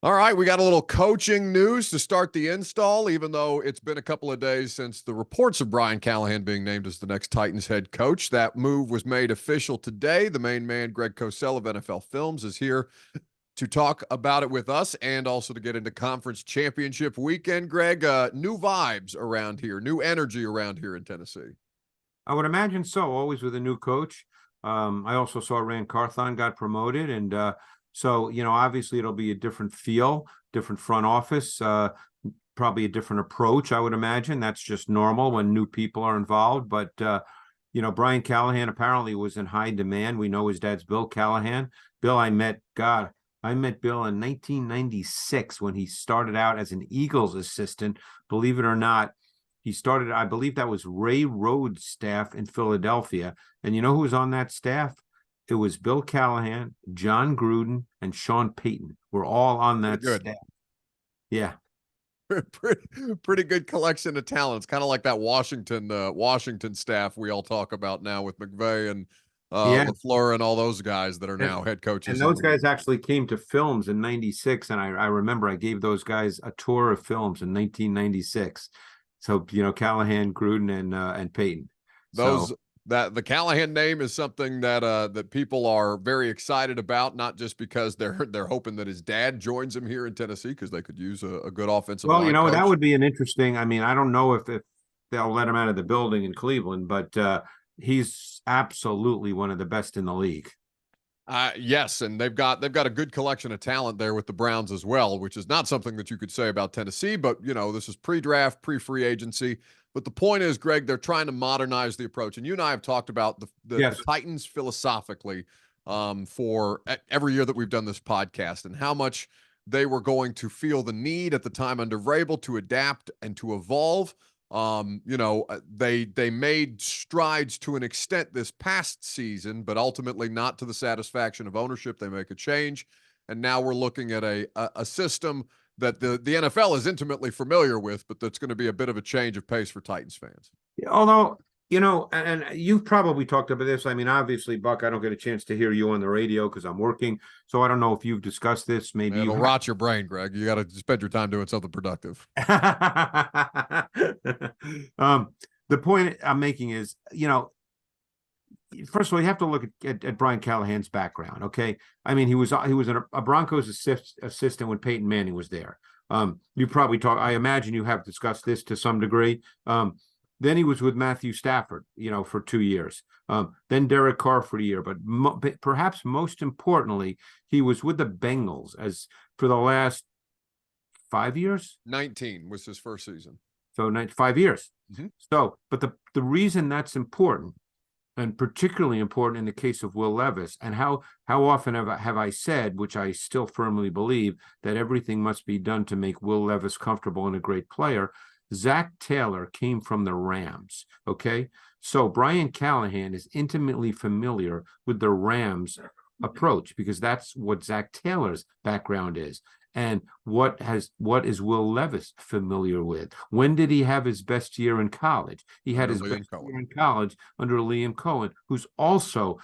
All right, we got a little coaching news to start the install, even though it's been a couple of days since the reports of Brian Callahan being named as the next Titans head coach. That move was made official today. The main man, Greg Cosell of NFL Films, is here to talk about it with us and also to get into conference championship weekend. Greg, new vibes around here, new energy around here in Tennessee. I would imagine so, always with a new coach. I also saw Rand Carthon got promoted, and so, obviously it'll be a different feel, different front office, probably a different approach, I would imagine. That's just normal when new people are involved. But, Brian Callahan apparently was in high demand. We know his dad's Bill Callahan. Bill, I met Bill in 1996 when he started out as an Eagles assistant. Believe it or not, he started, I believe that was Ray Rhodes' staff in Philadelphia. And you know who was on that staff? It was Bill Callahan, John Gruden, and Sean Payton. We're all on that staff. Yeah. Pretty good collection of talent. It's kind of like that Washington staff we all talk about now with McVay and LaFleur and all those guys that are now head coaches. And those guys actually came to Films in 96. And I remember I gave those guys a tour of Films in 1996. So, Callahan, Gruden, and Payton. The Callahan name is something that people are very excited about, not just because they're hoping that his dad joins him here in Tennessee because they could use a good offensive line coach. That would be an interesting. I mean, I don't know if they'll let him out of the building in Cleveland, but he's absolutely one of the best in the league. Yes, and they've got a good collection of talent there with the Browns as well, which is not something that you could say about Tennessee, but this is pre-draft, pre-free agency. But the point is, Greg, they're trying to modernize the approach. And you and I have talked about the Titans philosophically for every year that we've done this podcast and how much they were going to feel the need at the time under Vrabel to adapt and to evolve. They made strides to an extent this past season, but ultimately not to the satisfaction of ownership. They make a change. And now we're looking at a system that the NFL is intimately familiar with, but that's going to be a bit of a change of pace for Titans fans. Although, and you've probably talked about this. I mean, obviously, Buck, I don't get a chance to hear you on the radio because I'm working. So I don't know if you've discussed this. Maybe it'll rot your brain, Greg. You got to spend your time doing something productive. The point I'm making is, first of all, you have to look at Brian Callahan's background. Okay, I mean, he was a Broncos assistant when Peyton Manning was there. You probably I imagine you have discussed this to some degree. Then he was with Matthew Stafford, for 2 years. Then Derek Carr for a year, but perhaps most importantly, he was with the Bengals for the last 5 years. 19 was his first season. So 5 years. Mm-hmm. So, but the reason that's important, and particularly important in the case of Will Levis, and how often have I said, which I still firmly believe, that everything must be done to make Will Levis comfortable and a great player. Zach Taylor came from the Rams, okay? So Brian Callahan is intimately familiar with the Rams approach because that's what Zach Taylor's background is. And what is Will Levis familiar with? When did he have his best year in college? He had his best year in college under Liam Cohen, who's also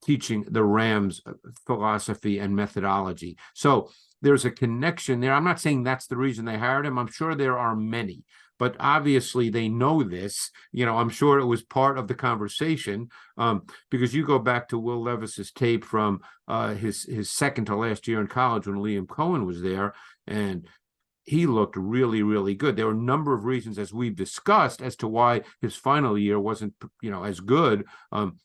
teaching the Rams philosophy and methodology. So there's a connection there. I'm not saying that's the reason they hired him. I'm sure there are many, but obviously they know this. I'm sure it was part of the conversation because you go back to Will Levis's tape from his second to last year in college when Liam Cohen was there, and he looked really, really good. There were a number of reasons, as we've discussed, as to why his final year wasn't, as good,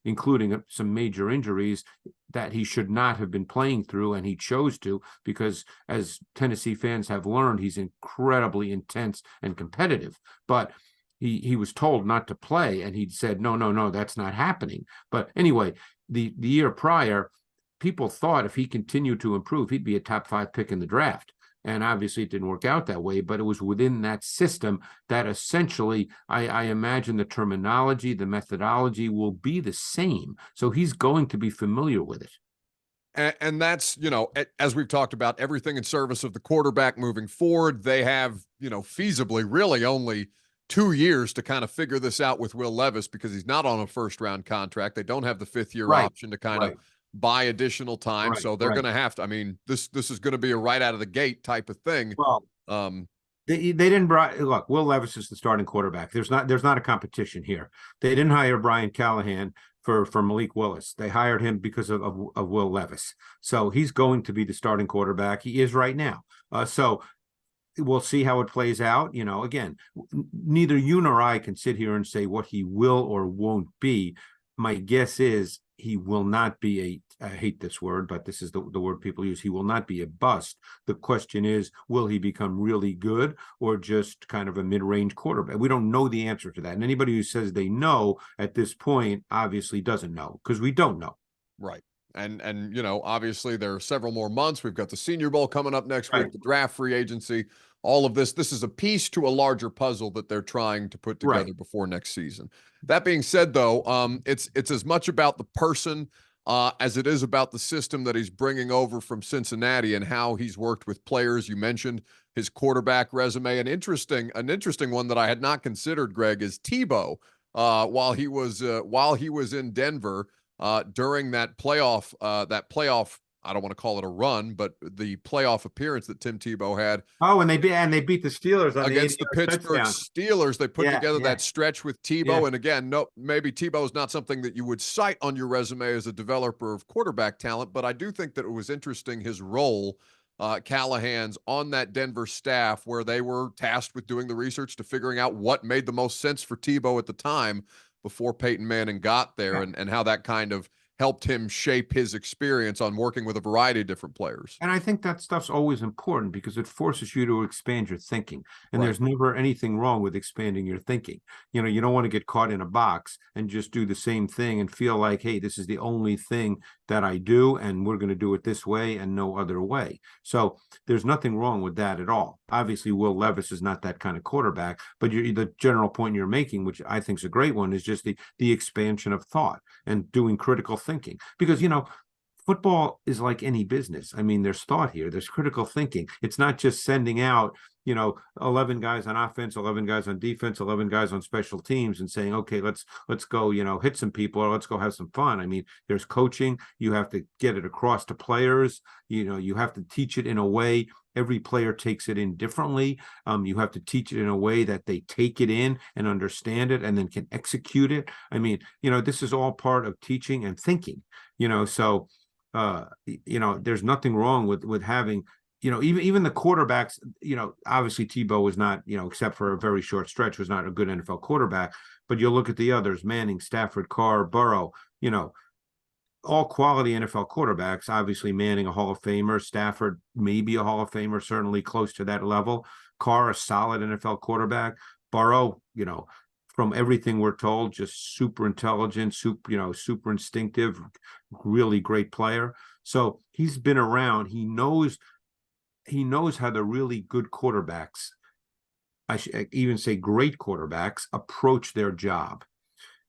including some major injuries that he should not have been playing through, and he chose to because, as Tennessee fans have learned, he's incredibly intense and competitive. But he was told not to play, and he said, no, that's not happening. But anyway, the year prior, people thought if he continued to improve, he'd be a top 5 pick in the draft. And obviously it didn't work out that way, but it was within that system that essentially, I imagine the terminology, the methodology will be the same. So he's going to be familiar with it. And that's, as we've talked about, everything in service of the quarterback moving forward. They have, feasibly really only 2 years to kind of figure this out with Will Levis because he's not on a first-round contract. They don't have the fifth-year option to kind of buy additional time. So they're going to have to, I mean, this is going to be a right out of the gate type of thing. Well, they didn't look, Will Levis is the starting quarterback. There's not a competition here. They didn't hire Brian Callahan for Malik Willis. They hired him because of Will Levis. So he's going to be the starting quarterback. He is right now. So we'll see how it plays out. You know, again, neither you nor I can sit here and say what he will or won't be. My guess is he will not be I hate this word, but this is the word people use. He will not be a bust. The question is, will he become really good or just kind of a mid-range quarterback? We don't know the answer to that. And anybody who says they know at this point obviously doesn't know, because we don't know. Right. And you know, obviously there are several more months. We've got the Senior Bowl coming up next week, the draft, free agency, all of this. This is a piece to a larger puzzle that they're trying to put together before next season. That being said, though, it's as much about the person as it is about the system that he's bringing over from Cincinnati and how he's worked with players. You mentioned his quarterback resume. An interesting one that I had not considered, Greg, is Tebow. While he was in Denver during that playoff, I don't want to call it a run, but the playoff appearance that Tim Tebow had. Oh, and they beat the Steelers on against the Pittsburgh Steelers. They put together that stretch with Tebow. And again, no, maybe Tebow is not something that you would cite on your resume as a developer of quarterback talent, but I do think that it was interesting his role, Callahan's, on that Denver staff, where they were tasked with doing the research to figuring out what made the most sense for Tebow at the time before Peyton Manning got there, and how that kind of helped him shape his experience on working with a variety of different players. And I think that stuff's always important because it forces you to expand your thinking. And there's never anything wrong with expanding your thinking. You know, you don't want to get caught in a box and just do the same thing and feel like, hey, this is the only thing that I do, and we're going to do it this way and no other way. So there's nothing wrong with that at all. Obviously, Will Levis is not that kind of quarterback, but the general point you're making, which I think is a great one, is just the expansion of thought and doing critical thinking. Because, you know, football is like any business. I mean, there's thought here, there's critical thinking. It's not just sending out, you know, 11 guys on offense, 11 guys on defense, 11 guys on special teams and saying, okay, let's go, you know, hit some people, or let's go have some fun. I mean, there's coaching. You have to get it across to players. You know, you have to teach it in a way every player takes it in differently. You have to teach it in a way that they take it in and understand it and then can execute it. I mean, you know, this is all part of teaching and thinking, you know, so, you know, there's nothing wrong with having, you know, even the quarterbacks, you know, obviously Tebow was not, you know, except for a very short stretch, was not a good NFL quarterback, but you'll look at the others, Manning, Stafford, Carr, Burrow, you know, all quality NFL quarterbacks. Obviously Manning, a Hall of Famer, Stafford, maybe a Hall of Famer, certainly close to that level. Carr, a solid NFL quarterback. Burrow, you know, from everything we're told, just super intelligent, super instinctive, really great player. So he's been around. He knows how the really good quarterbacks, I should even say great quarterbacks, approach their job.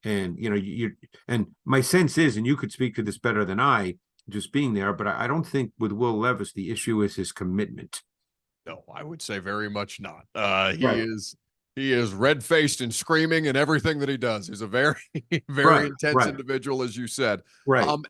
And, you know, and my sense is, and you could speak to this better than I, just being there, but I don't think with Will Levis, the issue is his commitment. No, I would say very much not. He is red-faced and screaming in everything that he does. He's a very, very intense individual, as you said.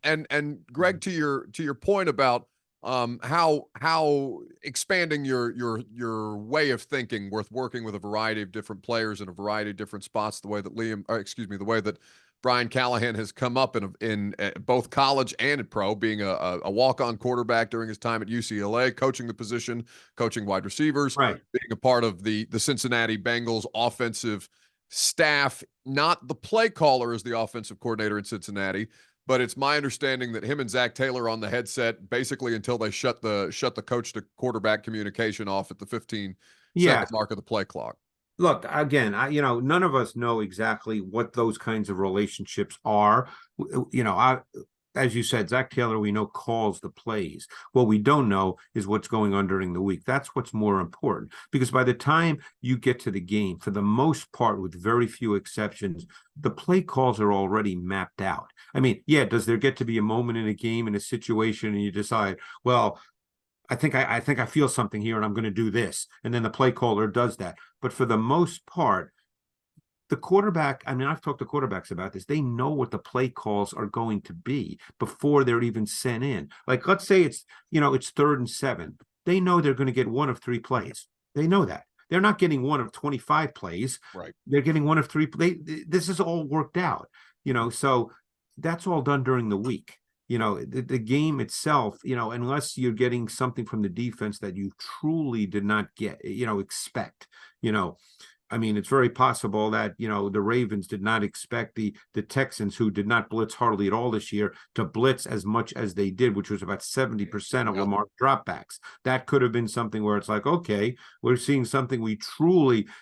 And Greg, to your point about how expanding your way of thinking with working with a variety of different players in a variety of different spots, the way that the way that Brian Callahan has come up in both college and at pro, being a walk-on quarterback during his time at UCLA, coaching the position, coaching wide receivers, being a part of the Cincinnati Bengals offensive staff, not the play caller as the offensive coordinator in Cincinnati. But it's my understanding that him and Zach Taylor on the headset basically until they shut the coach to quarterback communication off at the 15-second mark of the play clock. Look, again, none of us know exactly what those kinds of relationships are. You know, as you said, Zach Taylor, we know, calls the plays. What we don't know is what's going on during the week. That's what's more important, because by the time you get to the game, for the most part, with very few exceptions, the play calls are already mapped out. I mean, yeah, does there get to be a moment in a game, in a situation, and you decide, well, I think I feel something here and I'm going to do this. And then the play caller does that. But for the most part, the quarterback, I mean, I've talked to quarterbacks about this. They know what the play calls are going to be before they're even sent in. Like, let's say it's 3rd and 7. They know they're going to get one of 3 plays. They know that. They're not getting one of 25 plays. Right. They're getting one of 3. This is all worked out, so that's all done during the week. The game itself, unless you're getting something from the defense that you truly did not expect, I mean, it's very possible that, the Ravens did not expect the Texans, who did not blitz hardly at all this year, to blitz as much as they did, which was about 70% of Lamar dropbacks. That could have been something where it's like, okay, we're seeing something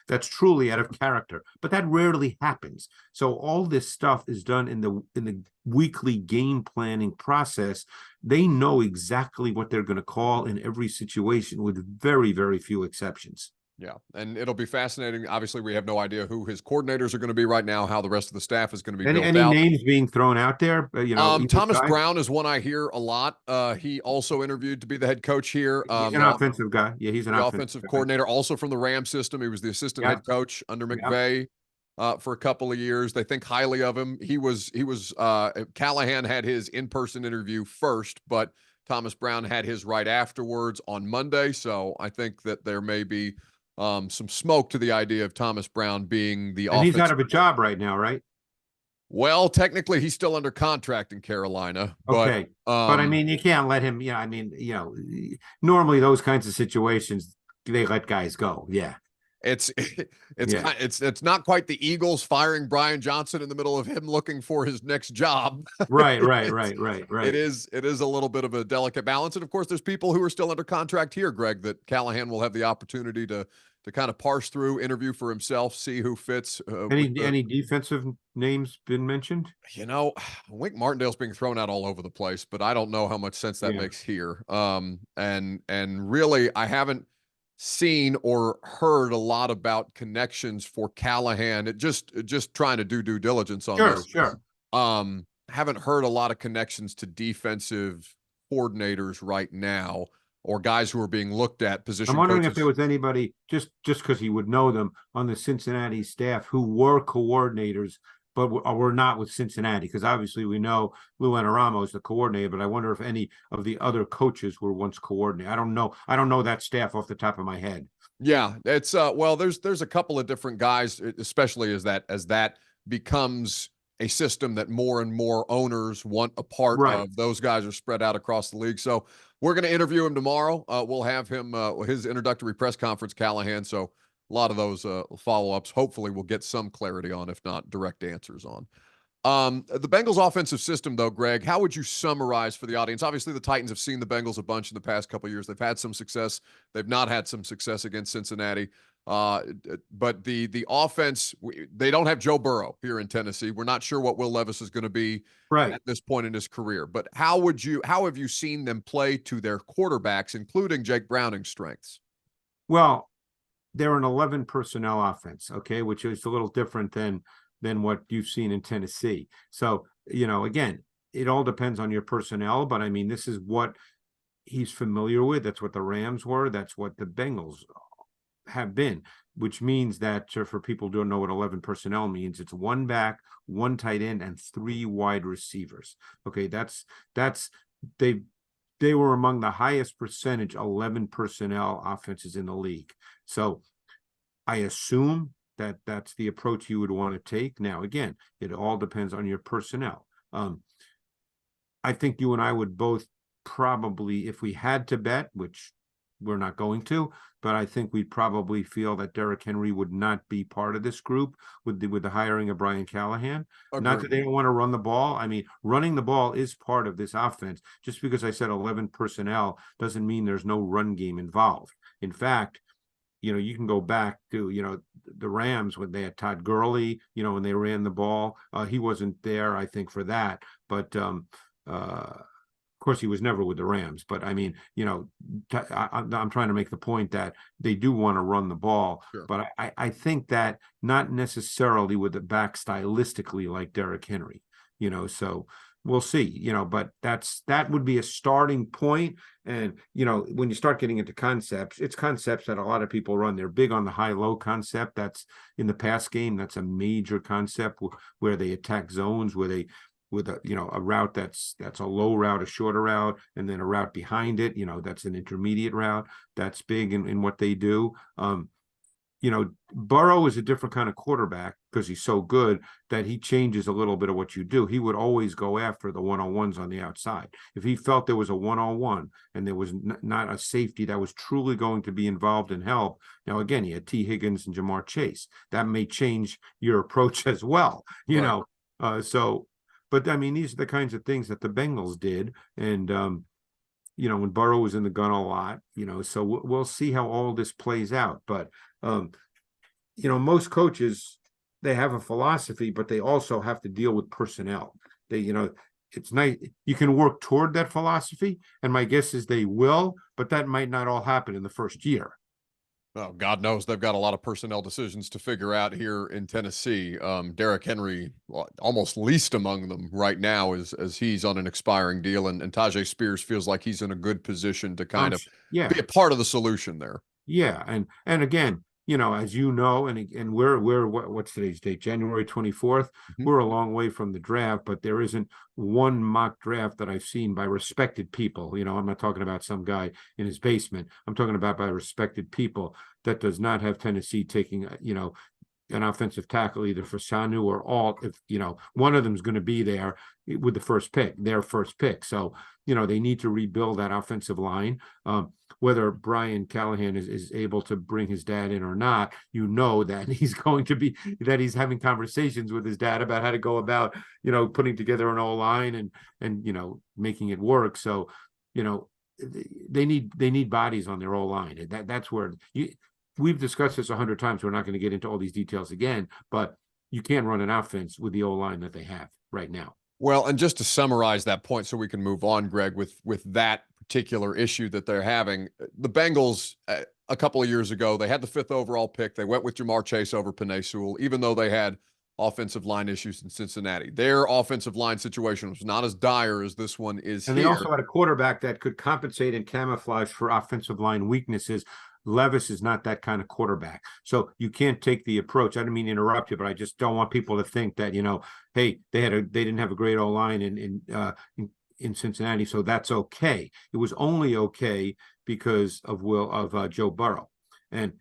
that's truly out of character, but that rarely happens. So all this stuff is done in the weekly game planning process. They know exactly what they're going to call in every situation, with very, very few exceptions. Yeah, and it'll be fascinating. Obviously, we have no idea who his coordinators are going to be right now, how the rest of the staff is going to be built Any out. names being thrown out there? Thomas Brown is one I hear a lot. He also interviewed to be the head coach here. He's an offensive guy. Yeah, he's an offensive coordinator, also from the Rams system. He was the assistant head coach under McVay for a couple of years. They think highly of him. Callahan had his in-person interview first, but Thomas Brown had his right afterwards on Monday. So I think that there may be some smoke to the idea of Thomas Brown being the and he's out of a job right now, right? Well, technically he's still under contract in Carolina. Okay. But I mean, you can't let him, normally those kinds of situations, they let guys go. Yeah. It's not quite the Eagles firing Brian Johnson in the middle of him looking for his next job. Right. It is a little bit of a delicate balance. And of course, there's people who are still under contract here, Greg, that Callahan will have the opportunity to kind of parse through, interview for himself, see who fits. Any defensive names been mentioned? Wink Martindale's being thrown out all over the place, but I don't know how much sense that makes here. And really, I haven't seen or heard a lot about connections for Callahan. Just trying to do due diligence on this. Sure. Haven't heard a lot of connections to defensive coordinators right now, or guys who are being looked at position. I'm wondering coaches. if there was anybody, just because he would know them, on the Cincinnati staff who were coordinators but were not with Cincinnati, because obviously we know Lou Anaramo is the coordinator, but I wonder if any of the other coaches were once coordinated. I don't know that staff off the top of my head. Yeah, it's well, there's a couple of different guys, especially as that becomes a system that more and more owners want a part of. Those guys are spread out across the league. So we're going to interview him tomorrow. We'll have him his introductory press conference, Callahan. So a lot of those follow-ups, hopefully we'll get some clarity on, if not direct answers on. The Bengals offensive system, though, Greg, how would you summarize for the audience? Obviously, the Titans have seen the Bengals a bunch in the past couple of years. They've had some success. They've not had some success against Cincinnati. But the offense, they don't have Joe Burrow here in Tennessee. We're not sure what Will Levis is going to be at this point in his career. But how have you seen them play to their quarterbacks, including Jake Browning's strengths? Well, they're an 11 personnel offense, okay, which is a little different than what you've seen in Tennessee. So, again, it all depends on your personnel, but I mean, this is what he's familiar with. That's what the Rams were. That's what the Bengals have been, which means that for people who don't know what 11 personnel means, it's 1 back, 1 tight end, and 3 wide receivers. Okay, they were among the highest percentage 11 personnel offenses in the league. So I assume that that's the approach you would want to take. Now, again, it all depends on your personnel. I think you and I would both probably, if we had to bet, which we're not going to, but I think we'd probably feel that Derrick Henry would not be part of this group with the hiring of Brian Callahan. Agreed. Not that they don't want to run the ball. I mean, running the ball is part of this offense. Just because I said 11 personnel doesn't mean there's no run game involved. In fact, you can go back to, the Rams when they had Todd Gurley, when they ran the ball. He wasn't there, I think, for that. But of course, he was never with the Rams, but I mean, I'm trying to make the point that they do want to run the ball, sure. But I think that not necessarily with the back stylistically like Derrick Henry, so we'll see, but that would be a starting point. And, when you start getting into concepts, it's concepts that a lot of people run. They're big on the high-low concept. That's in the pass game. That's a major concept where they attack zones, where they, with a route that's a low route, a shorter route, and then a route behind it, that's an intermediate route. That's big in what they do. Burrow is a different kind of quarterback because he's so good that he changes a little bit of what you do. He would always go after the one-on-ones on the outside. If he felt there was a one-on-one and there was not a safety that was truly going to be involved in help. Now, again, you had T. Higgins and Jamar Chase. That may change your approach as well, Right. But I mean, these are the kinds of things that the Bengals did. And, when Burrow was in the gun a lot, so we'll see how all this plays out. But, most coaches, they have a philosophy, but they also have to deal with personnel. It's nice. You can work toward that philosophy. And my guess is they will, but that might not all happen in the first year. Oh, God knows they've got a lot of personnel decisions to figure out here in Tennessee. Derrick Henry, almost least among them right now, as he's on an expiring deal, and Tajay Spears feels like he's in a good position to kind of be a part of the solution there. Yeah, and again, as and we're what's today's date? January 24th. Mm-hmm. We're a long way from the draft, but there isn't one mock draft that I've seen by respected people. I'm not talking about some guy in his basement. I'm talking about by respected people that does not have Tennessee taking, an offensive tackle either for Sanu or Alt. If one of them is going to be there with their first pick. So they need to rebuild that offensive line. Whether Brian Callahan is able to bring his dad in or not, that he's having conversations with his dad about how to go about putting together an O-line and making it work. So they need bodies on their O-line. That's where we've discussed this 100 times. We're not going to get into all these details again, but you can't run an offense with the O-line that they have right now. Well, and just to summarize that point so we can move on, Greg, with that particular issue that they're having, the Bengals, a couple of years ago, they had the 5th overall pick. They went with Jamar Chase over Penei Sewell, even though they had offensive line issues in Cincinnati. Their offensive line situation was not as dire as this one is and here. They also had a quarterback that could compensate and camouflage for offensive line weaknesses. Levis is not that kind of quarterback. So you can't take the approach. I didn't mean to interrupt you, but I just don't want people to think that, hey, they didn't have a great O-line in Cincinnati, so that's okay. It was only okay because of Joe Burrow. And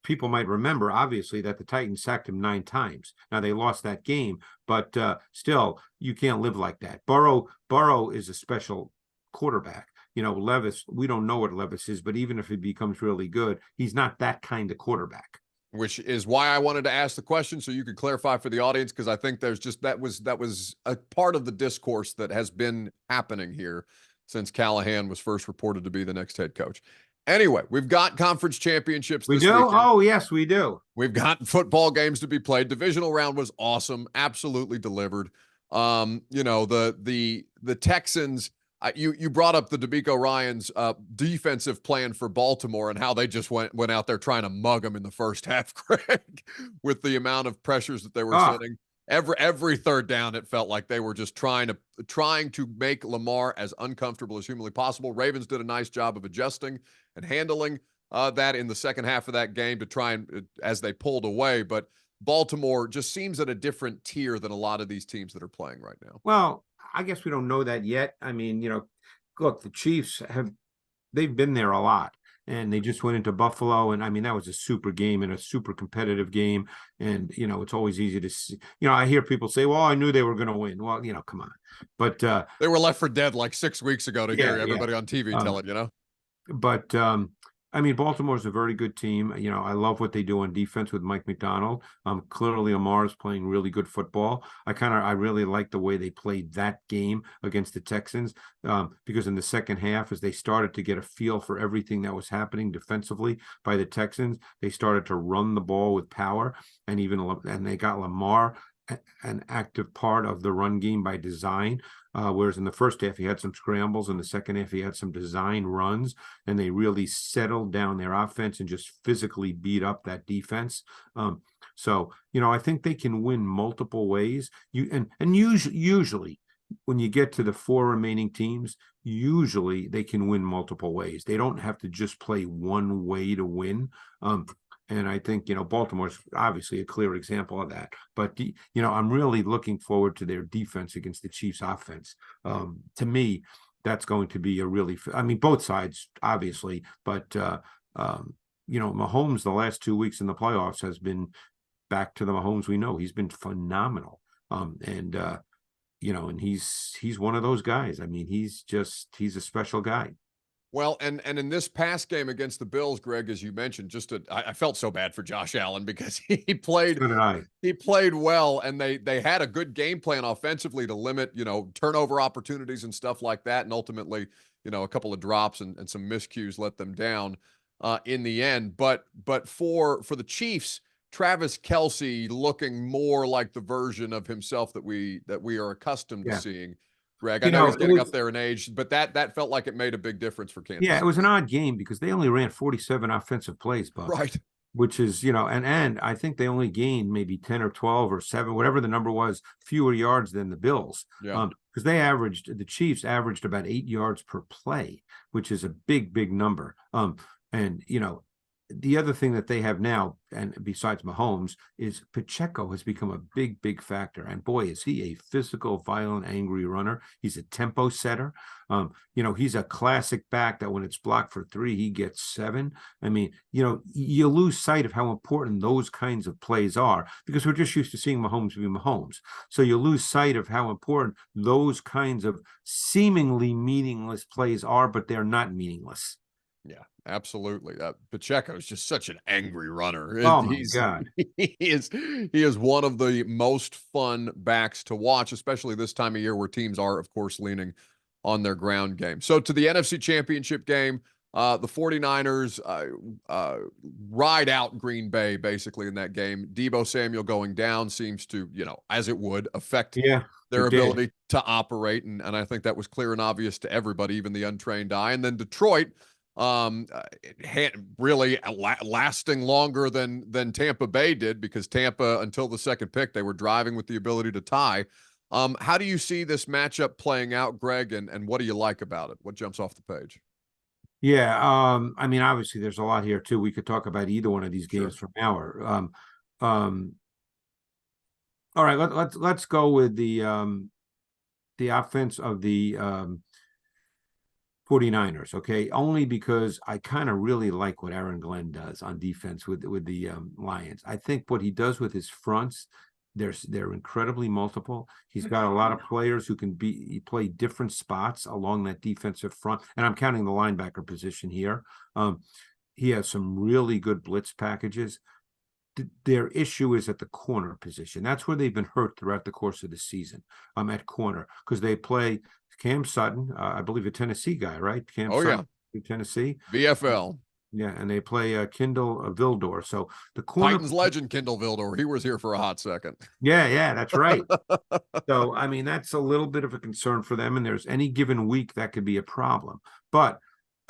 people might remember, obviously, that the Titans sacked him 9 times. Now, they lost that game, but still, you can't live like that. Burrow is a special quarterback. Levis, we don't know what Levis is, but even if he becomes really good, he's not that kind of quarterback. Which is why I wanted to ask the question so you could clarify for the audience, because I think there's just that was a part of the discourse that has been happening here since Callahan was first reported to be the next head coach. Anyway, we've got conference championships. We this do? weekend. Oh, yes, we do. We've got football games to be played. Divisional round was awesome. Absolutely delivered. The Texans, you brought up the DeMeco Ryans defensive plan for Baltimore and how they just went out there trying to mug them in the first half, Greg, with the amount of pressures that they were setting. Every third down, it felt like they were just trying to make Lamar as uncomfortable as humanly possible. Ravens did a nice job of adjusting and handling that in the second half of that game to try and as they pulled away. But Baltimore just seems at a different tier than a lot of these teams that are playing right now. Well, I guess we don't know that yet. I mean, look, the Chiefs they've been there a lot. And they just went into Buffalo. And I mean, that was a super game and a super competitive game. And, it's always easy to see. I hear people say, well, I knew they were going to win. Well, come on. But they were left for dead like 6 weeks ago to hear everybody on TV tell it, But I mean, Baltimore's a very good team. I love what they do on defense with Mike McDonald. Clearly, Lamar is playing really good football. I really like the way they played that game against the Texans because in the second half, as they started to get a feel for everything that was happening defensively by the Texans, they started to run the ball with power, and they got Lamar an active part of the run game by design. Whereas in the first half, he had some scrambles. In the second half, he had some design runs, and they really settled down their offense and just physically beat up that defense. So, I think they can win multiple ways. Usually, when you get to the 4 remaining teams, usually they can win multiple ways. They don't have to just play one way to win. And I think, Baltimore's obviously a clear example of that. But, I'm really looking forward to their defense against the Chiefs' offense. To me, that's going to be both sides, obviously. But, Mahomes, the last 2 weeks in the playoffs has been back to the Mahomes we know. He's been phenomenal. And he's one of those guys. I mean, he's a special guy. Well, and in this past game against the Bills, Greg, as you mentioned, I felt so bad for Josh Allen because he played well, and they had a good game plan offensively to limit, turnover opportunities and stuff like that, and ultimately, a couple of drops and some miscues let them down in the end. But for the Chiefs, Travis Kelce looking more like the version of himself that we are accustomed to seeing. Greg, I know he's getting up there in age, but that felt like it made a big difference for Kansas. Yeah, it was an odd game because they only ran 47 offensive plays, Bob. Right. Which is, and I think they only gained maybe 10 or 12 or 7, whatever the number was, fewer yards than the Bills. Yeah. Because the Chiefs averaged about 8 yards per play, which is a big, big number. And the other thing that they have now, and besides Mahomes, is Pacheco has become a big, big factor. And boy, is he a physical, violent, angry runner. He's a tempo setter. He's a classic back that when it's blocked for 3, he gets 7. I mean, you lose sight of how important those kinds of plays are because we're just used to seeing Mahomes be Mahomes. So you lose sight of how important those kinds of seemingly meaningless plays are, but they're not meaningless. Yeah, absolutely. Pacheco is just such an angry runner. Oh my God. He is one of the most fun backs to watch, especially this time of year where teams are, of course, leaning on their ground game. So to the NFC Championship game, the 49ers ride out Green Bay basically in that game. Deebo Samuel going down seems to, as it would, affect their ability to operate. And I think that was clear and obvious to everybody, even the untrained eye. And then Detroit, really lasting longer than Tampa Bay did because Tampa, until the second pick, they were driving with the ability to tie. How do you see this matchup playing out, Greg, and what do you like about it? What jumps off the page? Yeah, obviously there's a lot here too. We could talk about either one of these games for an hour. All right, let's go with the offense of the 49ers, okay? Only because I kind of really like what Aaron Glenn does on defense with the Lions. I think what he does with his fronts, they're incredibly multiple. He's got a lot of players who can play different spots along that defensive front, and I'm counting the linebacker position here. He has some really good blitz packages. Their issue is at the corner position. That's where they've been hurt throughout the course of the season. At corner because they play Cam Sutton, I believe a Tennessee guy, right? Cam Sutton, Tennessee. VFL. Yeah, and they play Kindle Vildor. So the corner Titans legend Kindle Vildor. He was here for a hot second. Yeah, that's right. So that's a little bit of a concern for them. And there's any given week that could be a problem. But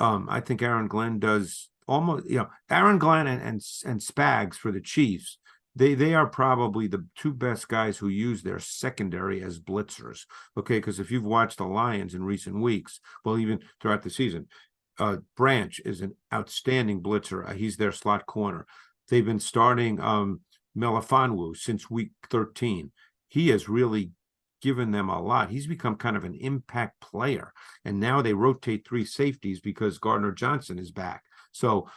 I think Aaron Glenn does almost. Aaron Glenn and Spags for the Chiefs. They are probably the 2 best guys who use their secondary as blitzers. Okay, because if you've watched the Lions in recent weeks, well, even throughout the season, Branch is an outstanding blitzer. He's their slot corner. They've been starting Melifonwu since week 13. He has really given them a lot. He's become kind of an impact player. And now they rotate 3 safeties because Gardner Johnson is back. So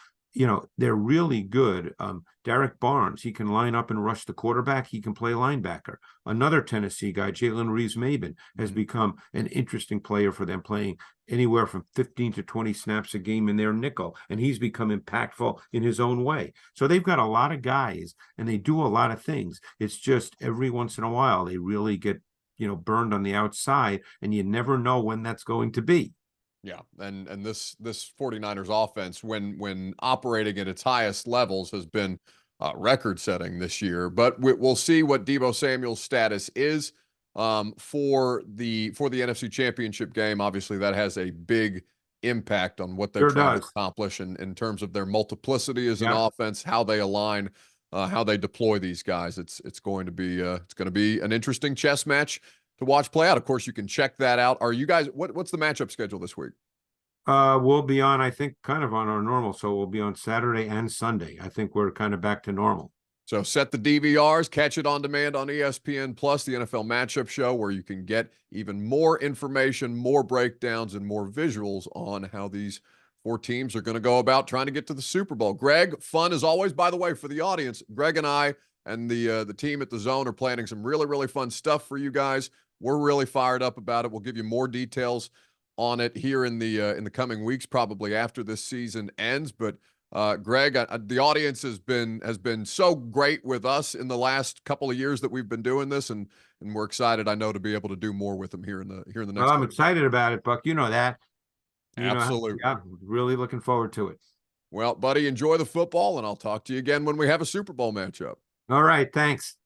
they're really good. Derek Barnes, he can line up and rush the quarterback. He can play linebacker. Another Tennessee guy, Jalen Reeves-Maben, has become an interesting player for them, playing anywhere from 15 to 20 snaps a game in their nickel. And he's become impactful in his own way. So they've got a lot of guys, and they do a lot of things. It's just every once in a while, they really get, burned on the outside, and you never know when that's going to be. Yeah, and this 49ers offense, when operating at its highest levels, has been record-setting this year. But we'll see what Deebo Samuel's status is for the NFC Championship game. Obviously, that has a big impact on what they're trying to accomplish in terms of their multiplicity as an offense, how they align, how they deploy these guys. It's going to be an interesting chess match. to watch play out. Of course, you can check that out. Are you guys, what's the matchup schedule this week? We'll be on, I think, kind of on our normal. So we'll be on Saturday and Sunday. I think we're kind of back to normal. So set the DVRs, catch it on demand on ESPN Plus, the NFL Matchup Show, where you can get even more information, more breakdowns, and more visuals on how these four teams are going to go about trying to get to the Super Bowl. Greg, fun as always. By the way, for the audience, Greg and I and the team at the Zone are planning some really, really fun stuff for you guys. We're really fired up about it. We'll give you more details on it here in the coming weeks, probably after this season ends. But Greg, the audience has been so great with us in the last couple of years that we've been doing this, and we're excited, I know, to be able to do more with them here in the next. Well, I'm excited about it, Buck. You know that. Absolutely. I'm really looking forward to it. Well, buddy, enjoy the football, and I'll talk to you again when we have a Super Bowl matchup. All right, thanks.